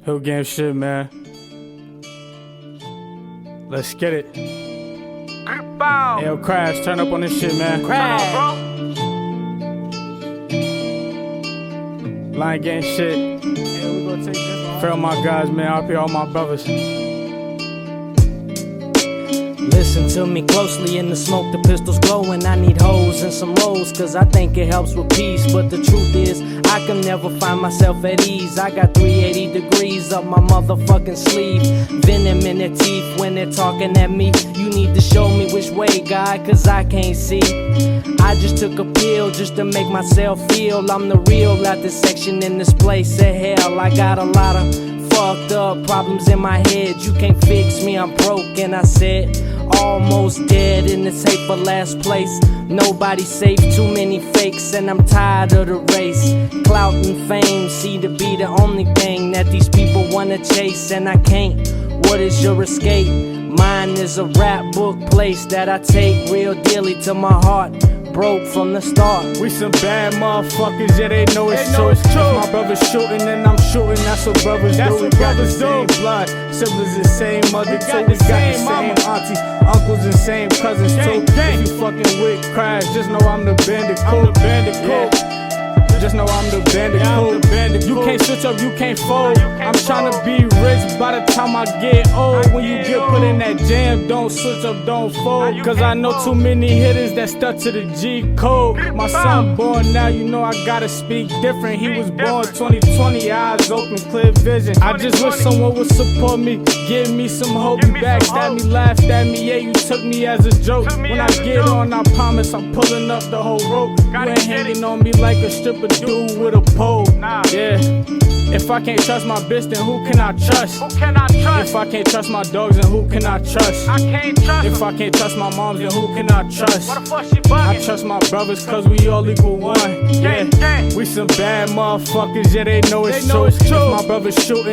Hill game shit, man. Let's get it. Yo, Crash, turn up on this shit, man. Crash. Line game shit. For all my guys, man. RP all my brothers. Listen to me closely, in the smoke the pistol's glowing. I need hoes and some rolls, cause I think it helps with peace. But the truth is, I can never find myself at ease. I got 380 degrees up my motherfucking sleeve. Venom in their teeth when they're talking at me. You need to show me which way, God, cause I can't see. I just took a pill just to make myself feel I'm the real at this section in this place of hell. I got a lot of fucked up problems in my head. You can't fix me, I'm broke, and I said almost dead in this hateful last place. Nobody safe, too many fakes, and I'm tired of the race. Clout and fame seem to be the only thing that these people wanna chase, and I can't. What is your escape? Mine is a rap book place that I take real dearly to my heart. Broke from the start. We some bad motherfuckers, yeah, they know it's true. If my brother's shooting and I'm shooting, that's what brothers do. We got the same blood, siblings the same mother too. We got the same auntie, uncles and same cousins too. If you fucking with Crash, just know I'm the bandicoot. Just know I'm the bandicoot. You can't switch up, you can't fold. I'm tryna be rich by the time I get old. When you get put in that jam, don't switch up, don't fold. Cause I know too many hitters that stuck to the G code. My son born now, you know I gotta speak different. He was born 2020, eyes open, clear vision. I just wish someone would support me, give me some hope. You backstabbed me, laughed at me, yeah, you took me as a joke. When I get on, I promise I'm pulling up the whole rope. You ain't hanging on me like a stripper dude with a pole. Yeah. If I can't trust my bitch, then who can I trust? If I can't trust my dogs, then who can I trust? If I can't trust my moms, then who can I trust? I trust my brothers, cause we all equal one. Yeah, we some bad motherfuckers, yeah, they know it's true. If my brother's shooting